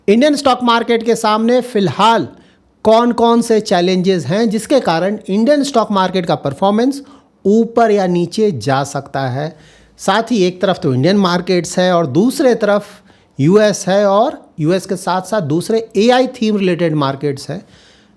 Indian stock market के सामने फिलहाल कौन कौन से चैलेंजेस हैं जिसके कारण इंडियन स्टॉक मार्केट का परफॉर्मेंस ऊपर या नीचे जा सकता है। साथ ही एक तरफ तो इंडियन मार्केट्स है और दूसरे तरफ यूएस है और यूएस के साथ साथ दूसरे एआई थीम रिलेटेड मार्केट्स हैं।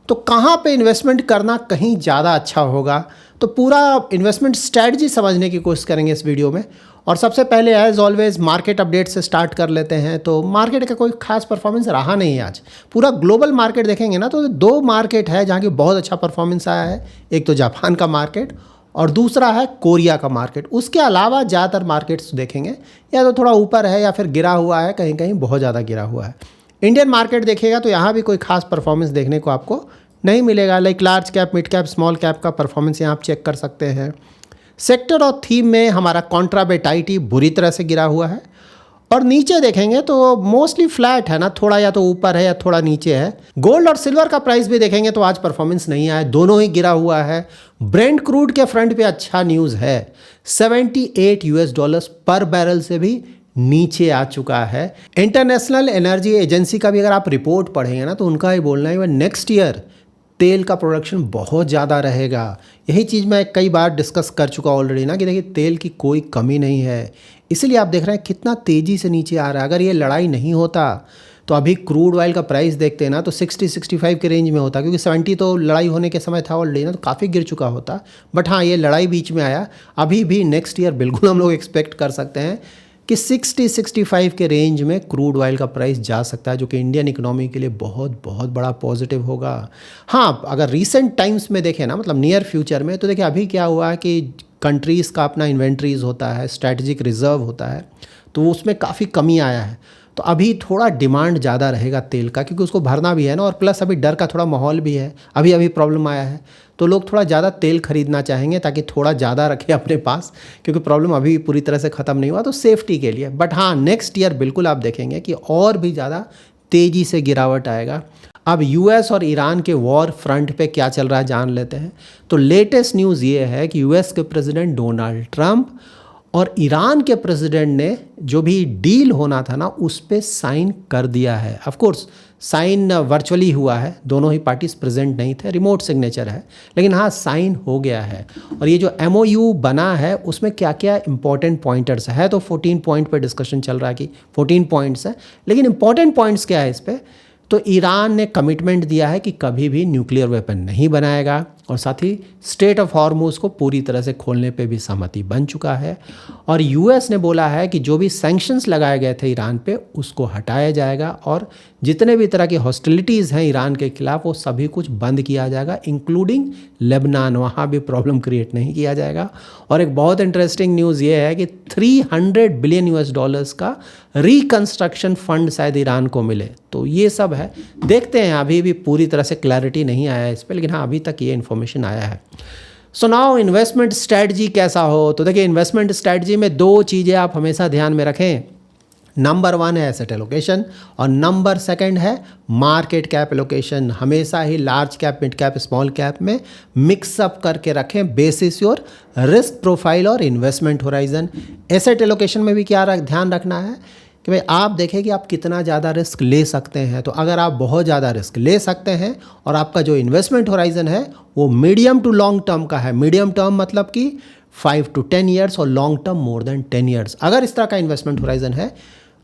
तो कहाँ पे इन्वेस्टमेंट करना कहीं ज़्यादा अच्छा होगा, तो पूरा इन्वेस्टमेंट स्ट्रैटेजी समझने की कोशिश करेंगे इस वीडियो में। और सबसे पहले एज ऑलवेज मार्केट अपडेट से स्टार्ट कर लेते हैं। तो मार्केट का कोई खास परफॉर्मेंस रहा नहीं है आज। पूरा ग्लोबल मार्केट देखेंगे ना तो दो मार्केट है जहाँ की बहुत अच्छा परफॉर्मेंस आया है। एक तो जापान का मार्केट और दूसरा है कोरिया का मार्केट। उसके अलावा ज़्यादातर मार्केट्स देखेंगे या तो थोड़ा ऊपर है या फिर गिरा हुआ है, कहीं कहीं बहुत ज़्यादा गिरा हुआ है। इंडियन मार्केट देखिएगा तो यहाँ भी कोई खास परफॉर्मेंस देखने को आपको नहीं मिलेगा। Like large cap, mid cap, small cap का परफॉर्मेंस यहाँ आप चेक कर सकते हैं। सेक्टर और थीम में हमारा कॉन्ट्रा बेट आईटी बुरी तरह से गिरा हुआ है और नीचे देखेंगे तो मोस्टली फ्लैट है ना, थोड़ा या तो ऊपर है या थोड़ा नीचे है। गोल्ड और सिल्वर का प्राइस भी देखेंगे तो आज परफॉर्मेंस नहीं आया, दोनों ही गिरा हुआ है। ब्रेंट क्रूड के फ्रंट पे अच्छा न्यूज़ है, $78 पर बैरल से भी नीचे आ चुका है। इंटरनेशनल एनर्जी एजेंसी का भी अगर आप रिपोर्ट पढ़ेंगे ना तो उनका ही बोलना है नेक्स्ट ईयर तेल का प्रोडक्शन बहुत ज़्यादा रहेगा। यही चीज़ मैं कई बार डिस्कस कर चुका ऑलरेडी ना कि देखिए तेल की कोई कमी नहीं है, इसीलिए आप देख रहे हैं कितना तेज़ी से नीचे आ रहा है। अगर ये लड़ाई नहीं होता तो अभी क्रूड ऑयल का प्राइस देखते हैं ना तो 60-65 के रेंज में होता, क्योंकि 70 तो लड़ाई होने के समय था ऑलरेडी ना, तो काफ़ी गिर चुका होता। बट हाँ, ये लड़ाई बीच में आया। अभी भी नेक्स्ट ईयर बिल्कुल हम लोग एक्सपेक्ट कर सकते हैं कि 60-65 के रेंज में क्रूड ऑयल का प्राइस जा सकता है, जो कि इंडियन इकोनॉमी के लिए बहुत बहुत बड़ा पॉजिटिव होगा। हाँ, अगर रीसेंट टाइम्स में देखें ना, मतलब नियर फ्यूचर में, तो देखिए अभी क्या हुआ है कि कंट्रीज़ का अपना इन्वेंट्रीज़ होता है, स्ट्रैटेजिक रिजर्व होता है, तो उसमें काफ़ी कमी आया है। तो अभी थोड़ा डिमांड ज़्यादा रहेगा तेल का, क्योंकि उसको भरना भी है ना, और प्लस अभी डर का थोड़ा माहौल भी है। अभी प्रॉब्लम आया है तो लोग थोड़ा ज़्यादा तेल खरीदना चाहेंगे ताकि थोड़ा ज़्यादा रखें अपने पास, क्योंकि प्रॉब्लम अभी पूरी तरह से ख़त्म नहीं हुआ, तो सेफ्टी के लिए। बट हाँ, नेक्स्ट ईयर बिल्कुल आप देखेंगे कि और भी ज़्यादा तेज़ी से गिरावट आएगा। अब यूएस और ईरान के वॉर फ्रंट पे क्या चल रहा है जान लेते हैं। तो लेटेस्ट न्यूज़ ये है कि यूएस के प्रेसिडेंट डोनाल्ड ट्रंप और ईरान के प्रेसिडेंट ने जो भी डील होना था ना उस पे साइन कर दिया है। ऑफ कोर्स साइन वर्चुअली हुआ है, दोनों ही पार्टीज प्रेजेंट नहीं थे, रिमोट सिग्नेचर है, लेकिन हाँ साइन हो गया है। और ये जो एमओयू बना है उसमें क्या क्या इंपॉर्टेंट पॉइंटर्स है, तो 14 पॉइंट पे डिस्कशन चल रहा है कि 14 पॉइंट्स है, लेकिन इंपॉर्टेंट पॉइंट्स क्या है इस पर। तो ईरान ने कमिटमेंट दिया है कि कभी भी न्यूक्लियर वेपन नहीं बनाएगा, और साथ ही स्टेट ऑफ हॉर्मुज को पूरी तरह से खोलने पे भी सहमति बन चुका है। और यूएस ने बोला है कि जो भी सैंक्शंस लगाए गए थे ईरान पे उसको हटाया जाएगा, और जितने भी तरह की हॉस्टिलिटीज़ हैं ईरान के खिलाफ वो सभी कुछ बंद किया जाएगा, इंक्लूडिंग लेबनान, वहाँ भी प्रॉब्लम क्रिएट नहीं किया जाएगा। और एक बहुत इंटरेस्टिंग न्यूज़ ये है कि $300 बिलियन का रिकन्स्ट्रक्शन फंड शायद ईरान को मिले। तो ये सब है, देखते हैं, अभी भी पूरी तरह से क्लैरिटी नहीं आया है इस पर, लेकिन हाँ अभी तक ये इन्फॉर्मेशन आया है। सो नाउ इन्वेस्टमेंट स्ट्रैटेजी कैसा हो, तो देखिए इन्वेस्टमेंट स्ट्रैटेजी में दो चीज़ें आप हमेशा ध्यान में रखें। नंबर 1 है एसेट एलोकेशन और नंबर 2 है मार्केट कैप एलोकेशन। हमेशा ही large cap, mid cap, small cap में मिक्सअप करके रखें बेसिस योर रिस्क प्रोफाइल और इन्वेस्टमेंट होराइजन। एसेट एलोकेशन में भी क्या ध्यान रखना है कि भाई आप देखें कि आप कितना ज़्यादा रिस्क ले सकते हैं। तो अगर आप बहुत ज़्यादा रिस्क ले सकते हैं और आपका जो इन्वेस्टमेंट होराइजन है वो मीडियम टू लॉन्ग टर्म का है, मीडियम टर्म मतलब कि 5 to 10 ईयर्स और long term more than 10 years, अगर इस तरह का इन्वेस्टमेंट होराइजन है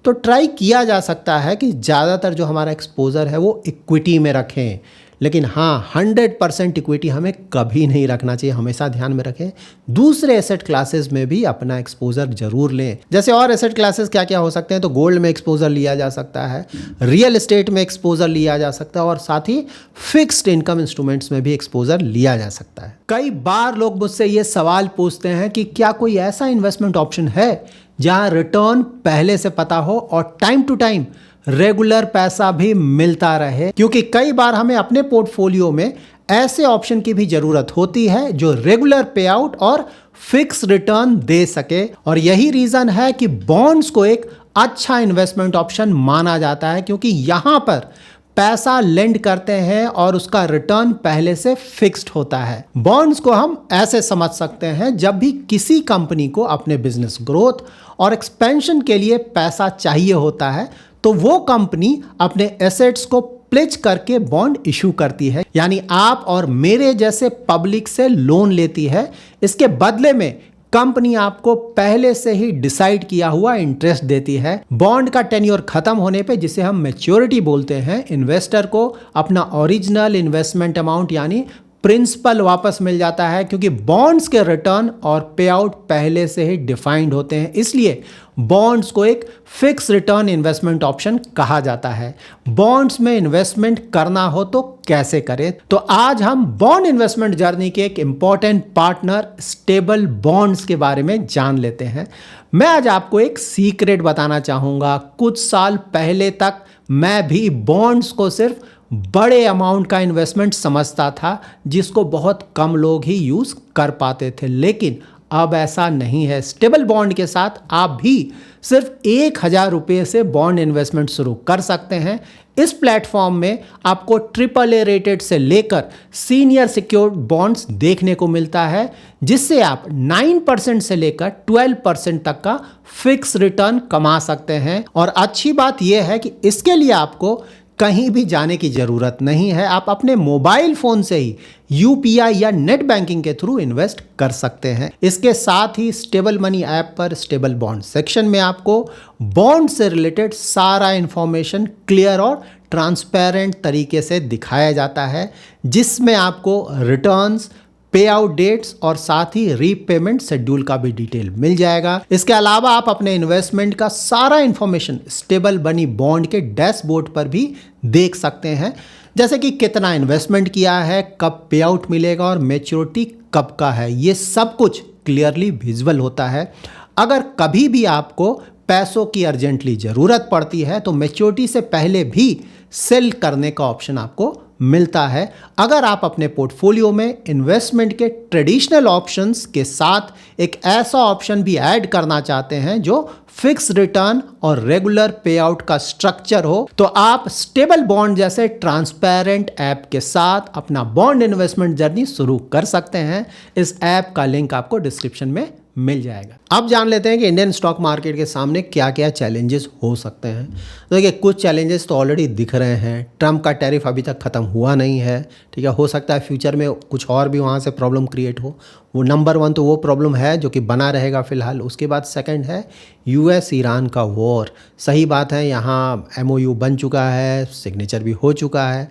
तो ट्राई किया जा सकता है कि ज़्यादातर जो हमारा एक्सपोजर है वो इक्विटी में रखें। लेकिन हाँ, 100% इक्विटी हमें कभी नहीं रखना चाहिए, हमेशा ध्यान में रखें। दूसरे एसेट क्लासेस में भी अपना एक्सपोजर जरूर लें। जैसे और एसेट क्लासेस क्या क्या हो सकते हैं, तो गोल्ड में एक्सपोजर लिया जा सकता है, रियल एस्टेट में एक्सपोजर लिया जा सकता है, और साथ ही फिक्स्ड इनकम इंस्ट्रूमेंट्स में भी एक्सपोजर लिया जा सकता है। कई बार लोग मुझसे ये सवाल पूछते हैं कि क्या कोई ऐसा इन्वेस्टमेंट ऑप्शन है जहां रिटर्न पहले से पता हो और टाइम टू टाइम रेगुलर पैसा भी मिलता रहे, क्योंकि कई बार हमें अपने पोर्टफोलियो में ऐसे ऑप्शन की भी जरूरत होती है जो रेगुलर पे आउट और फिक्स रिटर्न दे सके। और यही रीजन है कि बॉन्ड्स को एक अच्छा इन्वेस्टमेंट ऑप्शन माना जाता है, क्योंकि यहां पर पैसा लेंड करते हैं और उसका रिटर्न पहले से फिक्स्ड होता है। बॉन्ड्स को हम ऐसे समझ सकते हैं, जब भी किसी कंपनी को अपने बिजनेस ग्रोथ और एक्सपेंशन के लिए पैसा चाहिए होता है तो वो कंपनी अपने एसेट्स को प्लेज करके बॉन्ड इशू करती है, यानी आप और मेरे जैसे पब्लिक से लोन लेती है। इसके बदले में कंपनी आपको पहले से ही डिसाइड किया हुआ इंटरेस्ट देती है। बॉन्ड का टेन्योर खत्म होने पे, जिसे हम मैच्योरिटी बोलते हैं, इन्वेस्टर को अपना ओरिजिनल इन्वेस्टमेंट अमाउंट यानी प्रिंसिपल वापस मिल जाता है, क्योंकि बॉन्ड्स के रिटर्न और पे आउट पहले से ही डिफाइंड होते हैं। इसलिए बॉन्ड्स को एक फिक्स रिटर्न इन्वेस्टमेंट ऑप्शन कहा जाता है। बॉन्ड्स में इन्वेस्टमेंट करना हो तो कैसे करें? तो आज हम बॉन्ड इन्वेस्टमेंट जर्नी के एक इंपॉर्टेंट पार्टनर स्टेबल बॉन्ड्स के बारे में जान लेते हैं। मैं आज आपको एक सीक्रेट बताना चाहूँगा। कुछ साल पहले तक मैं भी बॉन्ड्स को सिर्फ बड़े अमाउंट का इन्वेस्टमेंट समझता था, जिसको बहुत कम लोग ही यूज़ कर पाते थे, लेकिन अब ऐसा नहीं है। स्टेबल बॉन्ड के साथ आप भी सिर्फ 1,000 रुपये से बॉन्ड इन्वेस्टमेंट शुरू कर सकते हैं। इस प्लेटफॉर्म में आपको AAA रेटेड से लेकर सीनियर सिक्योर्ड बॉन्ड्स देखने को मिलता है, जिससे आप 9% से लेकर 12% तक का फिक्स रिटर्न कमा सकते हैं। और अच्छी बात यह है कि इसके लिए आपको कहीं भी जाने की ज़रूरत नहीं है। आप अपने मोबाइल फ़ोन से ही UPI या नेट बैंकिंग के थ्रू इन्वेस्ट कर सकते हैं। इसके साथ ही स्टेबल मनी ऐप पर स्टेबल बॉन्ड सेक्शन में आपको बॉन्ड से रिलेटेड सारा इंफॉर्मेशन क्लियर और ट्रांसपेरेंट तरीके से दिखाया जाता है, जिसमें आपको रिटर्न्स, पे आउट डेट्स और साथ ही रीपेमेंट शेड्यूल का भी डिटेल मिल जाएगा। इसके अलावा आप अपने इन्वेस्टमेंट का सारा इंफॉर्मेशन स्टेबल मनी बॉन्ड के डैशबोर्ड पर भी देख सकते हैं, जैसे कि कितना इन्वेस्टमेंट किया है, कब पे आउट मिलेगा और मैच्योरिटी कब का है। ये सब कुछ क्लियरली विजुअल होता है। अगर कभी भी आपको पैसों की अर्जेंटली ज़रूरत पड़ती है तो मैच्योरिटी से पहले भी सेल करने का ऑप्शन आपको मिलता है। अगर आप अपने पोर्टफोलियो में इन्वेस्टमेंट के ट्रेडिशनल ऑप्शंस के साथ एक ऐसा ऑप्शन भी ऐड करना चाहते हैं जो फिक्स रिटर्न और रेगुलर पे आउट का स्ट्रक्चर हो, तो आप स्टेबल बॉन्ड जैसे ट्रांसपेरेंट ऐप के साथ अपना बॉन्ड इन्वेस्टमेंट जर्नी शुरू कर सकते हैं। इस ऐप का लिंक आपको डिस्क्रिप्शन में मिल जाएगा। अब जान लेते हैं कि इंडियन स्टॉक मार्केट के सामने क्या क्या चैलेंजेस हो सकते हैं। तो देखिए, कुछ चैलेंजेस तो ऑलरेडी दिख रहे हैं। ट्रम्प का टैरिफ अभी तक ख़त्म हुआ नहीं है, ठीक है। हो सकता है फ्यूचर में कुछ और भी वहाँ से प्रॉब्लम क्रिएट हो। वो नंबर 1 तो वो प्रॉब्लम है जो कि बना रहेगा फ़िलहाल। उसके बाद सेकंड है US ईरान का वॉर। सही बात है, यहाँ MOU बन चुका है, सिग्नेचर भी हो चुका है,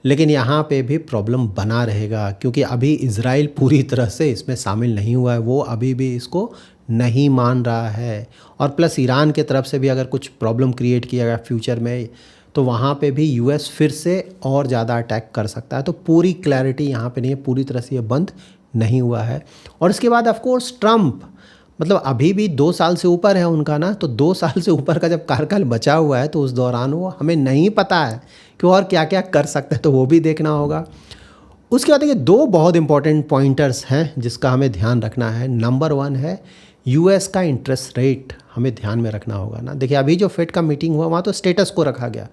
लेकिन यहाँ पे भी प्रॉब्लम बना रहेगा, क्योंकि अभी इज़राइल पूरी तरह से इसमें शामिल नहीं हुआ है। वो अभी भी इसको नहीं मान रहा है। और प्लस ईरान के तरफ से भी अगर कुछ प्रॉब्लम क्रिएट किया गया फ्यूचर में, तो वहाँ पे भी US फिर से और ज़्यादा अटैक कर सकता है। तो पूरी क्लैरिटी यहाँ पे नहीं है, पूरी तरह से ये बंद नहीं हुआ है। और इसके बाद ऑफ कोर्स ट्रम्प, मतलब अभी भी 2 साल से ऊपर है उनका ना, तो 2 साल से ऊपर का जब कार्यकाल बचा हुआ है, तो उस दौरान वो हमें नहीं पता है कि और क्या क्या कर सकते हैं, तो वो भी देखना होगा। उसके बाद देखिए, 2 बहुत इंपॉर्टेंट पॉइंटर्स हैं जिसका हमें ध्यान रखना है। नंबर 1 है US का इंटरेस्ट रेट, हमें ध्यान में रखना होगा ना। देखिए, अभी जो फेड का मीटिंग हुआ वहाँ तो स्टेटस को रखा गया,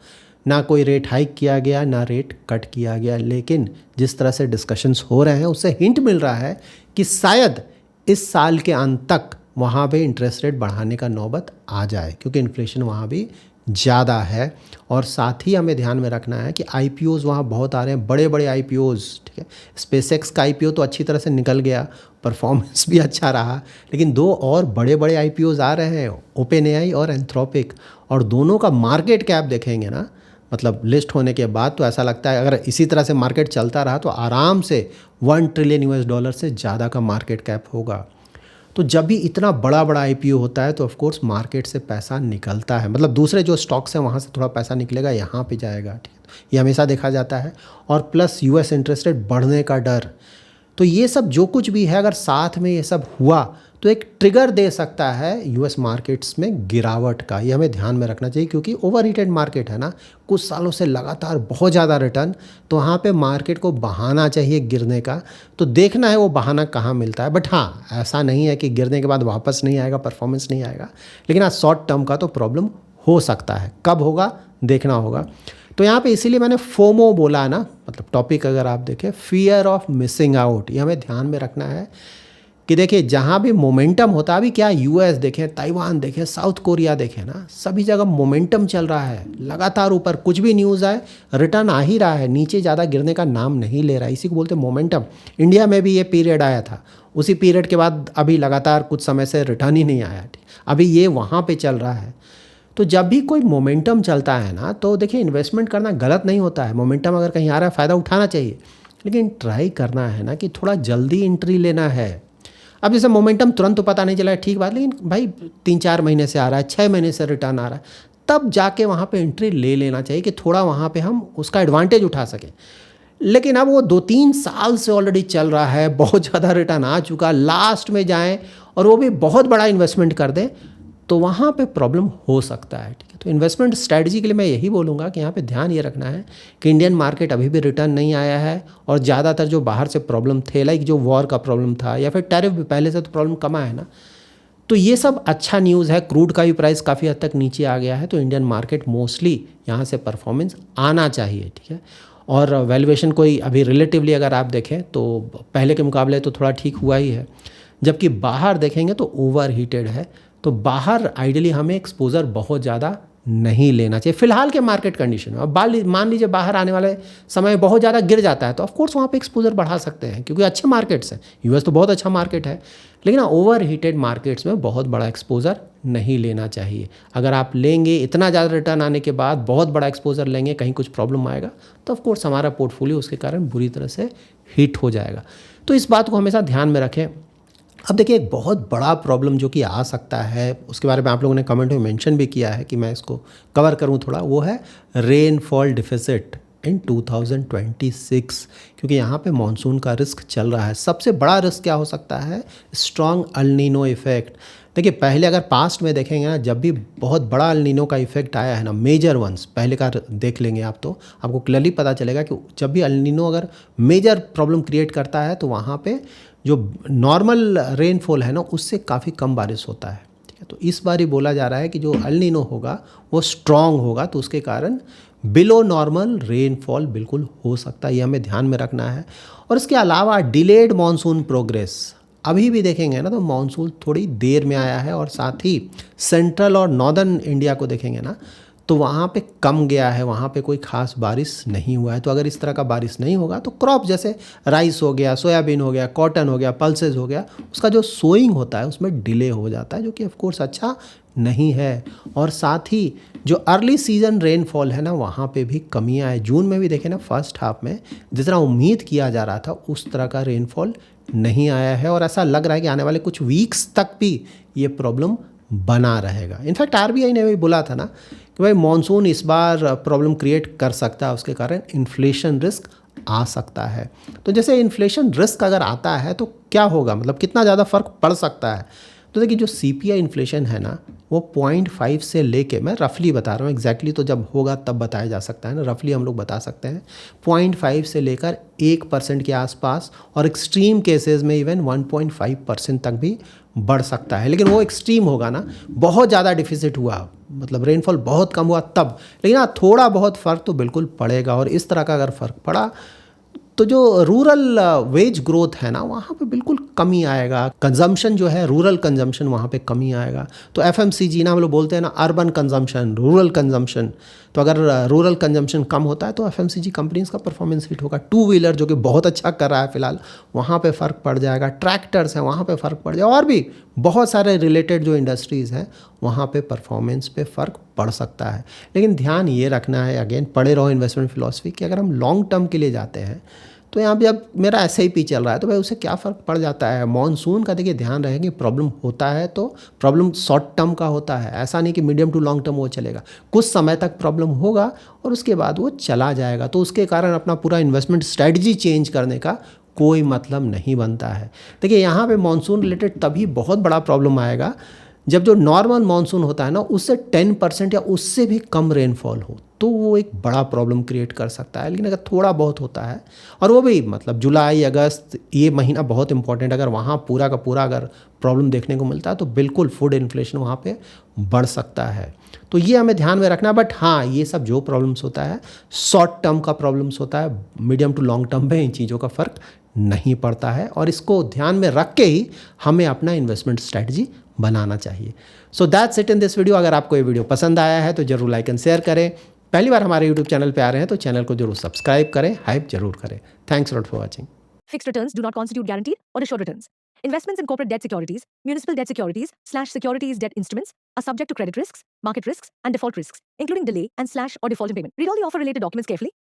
ना कोई रेट हाइक किया गया, ना रेट कट किया गया। लेकिन जिस तरह से डिस्कशंस हो रहे हैं, उससे हिंट मिल रहा है कि शायद इस साल के अंत तक वहाँ पे इंटरेस्ट रेट बढ़ाने का नौबत आ जाए, क्योंकि इन्फ्लेशन वहाँ भी ज़्यादा है। और साथ ही हमें ध्यान में रखना है कि IPOs वहाँ बहुत आ रहे हैं, बड़े बड़े IPOs, ठीक है। SpaceX का IPO तो अच्छी तरह से निकल गया, परफॉर्मेंस भी अच्छा रहा, लेकिन 2 और बड़े बड़े IPOs आ रहे हैं, OpenAI और Anthropic। और दोनों का मार्केट कैप देखेंगे ना, मतलब लिस्ट होने के बाद तो ऐसा लगता है अगर इसी तरह से मार्केट चलता रहा तो आराम से $1 ट्रिलियन से ज़्यादा का मार्केट कैप होगा। तो जब भी इतना बड़ा बड़ा IPO होता है तो ऑफ कोर्स मार्केट से पैसा निकलता है, मतलब दूसरे जो स्टॉक्स हैं वहाँ से थोड़ा पैसा निकलेगा, यहाँ पे जाएगा, ठीक है। ये हमेशा देखा जाता है। और प्लस US इंटरेस्ट रेट बढ़ने का डर, तो ये सब जो कुछ भी है, अगर साथ में ये सब हुआ तो एक ट्रिगर दे सकता है US मार्केट्स में गिरावट का। ये हमें ध्यान में रखना चाहिए, क्योंकि ओवर हीटेड मार्केट है ना, कुछ सालों से लगातार बहुत ज़्यादा रिटर्न, तो वहाँ पे मार्केट को बहाना चाहिए गिरने का। तो देखना है वो बहाना कहाँ मिलता है। बट हाँ, ऐसा नहीं है कि गिरने के बाद वापस नहीं आएगा, परफॉर्मेंस नहीं आएगा, लेकिन हाँ शॉर्ट टर्म का तो प्रॉब्लम हो सकता है। कब होगा देखना होगा। तो यहाँ पे इसीलिए मैंने फोमो बोला है ना, मतलब टॉपिक अगर आप देखें, फियर ऑफ मिसिंग आउट, ये हमें ध्यान में रखना है कि देखिए जहाँ भी मोमेंटम होता है, अभी क्या यूएस देखें, ताइवान देखें, साउथ कोरिया देखें ना, सभी जगह मोमेंटम चल रहा है लगातार ऊपर। कुछ भी न्यूज़ आए रिटर्न आ ही रहा है, नीचे ज़्यादा गिरने का नाम नहीं ले रहा है। इसी को बोलते हैं मोमेंटम। इंडिया में भी ये पीरियड आया था, उसी पीरियड के बाद अभी लगातार कुछ समय से रिटर्न ही नहीं आया। अभी ये वहाँ पे चल रहा है। तो जब भी कोई मोमेंटम चलता है ना, तो देखिए इन्वेस्टमेंट करना गलत नहीं होता है। मोमेंटम अगर कहीं आ रहा है फ़ायदा उठाना चाहिए, लेकिन ट्राई करना है ना कि थोड़ा जल्दी एंट्री लेना है। अब जैसे मोमेंटम तुरंत तो पता नहीं चला है, ठीक बात, लेकिन भाई 3-4 महीने से आ रहा है, 6 महीने से रिटर्न आ रहा है, तब जाके वहाँ पे एंट्री ले लेना चाहिए कि थोड़ा वहाँ पे हम उसका एडवांटेज उठा सकें। लेकिन अब वो 2-3 साल से ऑलरेडी चल रहा है, बहुत ज़्यादा रिटर्न आ चुका, लास्ट में जाएं और वो भी बहुत बड़ा इन्वेस्टमेंट कर दें, तो वहाँ पे प्रॉब्लम हो सकता है। ठीक है, तो इन्वेस्टमेंट स्ट्रैटेजी के लिए मैं यही बोलूँगा कि यहाँ पे ध्यान ये रखना है कि इंडियन मार्केट अभी भी रिटर्न नहीं आया है, और ज़्यादातर जो बाहर से प्रॉब्लम थे, लाइक जो वॉर का प्रॉब्लम था या फिर टैरिफ भी पहले से तो प्रॉब्लम कम है ना, तो ये सब अच्छा न्यूज़ है। क्रूड का भी प्राइस काफ़ी हद तक नीचे आ गया है, तो इंडियन मार्केट मोस्टली यहाँ से परफॉर्मेंस आना चाहिए। ठीक है, और वैल्यूएशन कोई अभी रिलेटिवली अगर आप देखें तो पहले के मुकाबले तो थोड़ा ठीक हुआ ही है, जबकि बाहर देखेंगे तो ओवर हीटेड है। तो बाहर आइडियली हमें एक्सपोजर बहुत ज़्यादा नहीं लेना चाहिए फिलहाल के मार्केट कंडीशन में। अब मान लीजिए बाहर आने वाले समय बहुत ज़्यादा गिर जाता है, तो ऑफकोर्स वहाँ पे एक्सपोजर बढ़ा सकते हैं, क्योंकि अच्छे मार्केट्स हैं। यूएस तो बहुत अच्छा मार्केट है, लेकिन ओवर हीटेड मार्केट्स में बहुत बड़ा एक्सपोजर नहीं लेना चाहिए। अगर आप लेंगे, इतना ज़्यादा रिटर्न आने के बाद बहुत बड़ा एक्सपोजर लेंगे, कहीं कुछ प्रॉब्लम आएगा तो ऑफकोर्स हमारा पोर्टफोलियो उसके कारण बुरी तरह से हिट हो जाएगा। तो इस बात को हमेशा ध्यान में रखें। अब देखिए एक बहुत बड़ा प्रॉब्लम जो कि आ सकता है, उसके बारे में आप लोगों ने कमेंट में मेंशन भी किया है कि मैं इसको कवर करूं थोड़ा, वो है रेनफॉल डिफिसिट इन 2026, क्योंकि यहाँ पे मानसून का रिस्क चल रहा है। सबसे बड़ा रिस्क क्या हो सकता है? Strong El Nino effect. देखिए पहले अगर पास्ट में देखेंगे ना, जब भी बहुत बड़ा अल नीनो का इफेक्ट आया है ना, मेजर वंस पहले का देख लेंगे आप, तो आपको क्लियरली पता चलेगा कि जब भी अल नीनो अगर मेजर प्रॉब्लम क्रिएट करता है तो वहाँ पे जो नॉर्मल रेनफॉल है ना, उससे काफ़ी कम बारिश होता है। ठीक है, तो इस बार ही बोला जा रहा है कि जो अल नीनो होगा वो स्ट्रॉन्ग होगा, तो उसके कारण बिलो नॉर्मल रेनफॉल बिल्कुल हो सकता है। ये हमें ध्यान में रखना है। और इसके अलावा डिलेड मानसून प्रोग्रेस, अभी भी देखेंगे ना तो मानसून थोड़ी देर में आया है, और साथ ही सेंट्रल और नॉर्दर्न इंडिया को देखेंगे ना तो वहाँ पे कम गया है, वहाँ पे कोई ख़ास बारिश नहीं हुआ है। तो अगर इस तरह का बारिश नहीं होगा तो क्रॉप जैसे राइस हो गया, सोयाबीन हो गया, कॉटन हो गया, पल्सेस हो गया, उसका जो सोइंग होता है उसमें डिले हो जाता है, जो कि ऑफकोर्स अच्छा नहीं है। और साथ ही जो अर्ली सीजन रेनफॉल है ना, वहाँ पे भी कमियाँ है। जून में भी देखें ना, फर्स्ट हाफ में जितना उम्मीद किया जा रहा था उस तरह का रेनफॉल नहीं आया है, और ऐसा लग रहा है कि आने वाले कुछ वीक्स तक भी ये प्रॉब्लम बना रहेगा। इनफैक्ट आरबीआई ने भी बोला था ना कि भाई मानसून इस बार प्रॉब्लम क्रिएट कर सकता है, उसके कारण इन्फ्लेशन रिस्क आ सकता है। तो जैसे इन्फ्लेशन रिस्क अगर आता है तो क्या होगा, मतलब कितना ज़्यादा फ़र्क पड़ सकता है? तो देखिए जो सीपीआई इन्फ्लेशन है ना, वो 0.5 से लेके, मैं रफली बता रहा हूँ, एग्जैक्टली तो जब होगा तब बताया जा सकता है ना, रफली हम लोग बता सकते हैं 0.5 से लेकर 1% के आसपास, और एक्सट्रीम केसेस में इवन 1.5% तक भी बढ़ सकता है। लेकिन वो एक्सट्रीम होगा ना, बहुत ज़्यादा डिफिसिट हुआ, मतलब रेनफॉल बहुत कम हुआ तब। लेकिन हाँ, थोड़ा बहुत फ़र्क तो बिल्कुल पड़ेगा, और इस तरह का अगर फ़र्क पड़ा तो जो रूरल वेज ग्रोथ है ना, वहाँ पे बिल्कुल कमी आएगा। कंजम्पशन जो है, रूरल कंजम्पशन, वहाँ पे कमी आएगा। तो एफएमसीजी ना हम लोग बोलते हैं ना, अर्बन कंजम्पशन, रूरल कंजम्पशन, तो अगर रूरल कंजम्पशन कम होता है तो एफएमसीजी कंपनीज का परफॉर्मेंस हिट होगा। टू व्हीलर जो कि बहुत अच्छा कर रहा है फिलहाल, वहाँ पे फ़र्क पड़ जाएगा। ट्रैक्टर्स हैं, वहाँ पे फ़र्क पड़ जाएगा, और भी बहुत सारे रिलेटेड जो इंडस्ट्रीज़ हैं वहाँ पे परफॉर्मेंस पे फ़र्क पड़ सकता है। लेकिन ध्यान ये रखना है, अगेन पढ़े रहो इन्वेस्टमेंट फिलॉसफी, कि अगर हम लॉन्ग टर्म के लिए जाते हैं तो यहाँ पे अब मेरा SIP चल रहा है तो भाई उससे क्या फ़र्क पड़ जाता है। मॉनसून का देखिए ध्यान रहे कि प्रॉब्लम होता है तो प्रॉब्लम शॉर्ट टर्म का होता है, ऐसा नहीं कि मीडियम टू लॉन्ग टर्म वो चलेगा। कुछ समय तक प्रॉब्लम होगा और उसके बाद वो चला जाएगा, तो उसके कारण अपना पूरा इन्वेस्टमेंट स्ट्रेटजी चेंज करने का कोई मतलब नहीं बनता है। देखिए यहाँ पे मानसून रिलेटेड तभी बहुत बड़ा प्रॉब्लम आएगा जब जो नॉर्मल मानसून होता है ना, उससे 10% या उससे भी कम रेनफॉल हो, तो वो एक बड़ा प्रॉब्लम क्रिएट कर सकता है। लेकिन अगर थोड़ा बहुत होता है, और वो भी मतलब जुलाई अगस्त ये महीना बहुत इंपॉर्टेंट, अगर वहाँ पूरा का पूरा अगर प्रॉब्लम देखने को मिलता है तो बिल्कुल फूड इन्फ्लेशन वहाँ पे बढ़ सकता है। तो ये हमें ध्यान में रखना। बट हाँ, ये सब जो प्रॉब्लम्स होता है शॉर्ट टर्म का प्रॉब्लम्स होता है, मीडियम टू लॉन्ग टर्म में इन चीज़ों का फ़र्क नहीं पड़ता है, और इसको ध्यान में रख के ही हमें अपना इन्वेस्टमेंट स्ट्रैटेजी बनाना चाहिए। So that's it in this video. अगर आपको ये वीडियो पसंद आया है तो जरूर लाइक एंड शेयर करें। पहली बार हमारे यूट्यूब चैनल पे आ रहे हैं तो चैनल को जरूर सब्सक्राइब करें, हाइप जरूर करें। Thanks lot for watching. Fixed returns do not constitute guaranteed or assured returns. Investments in corporate debt securities, municipal debt securities/securities debt instruments are subject to credit risks, market risks, and default risks, including delay and/or default in payment. Read all the offer related documents carefully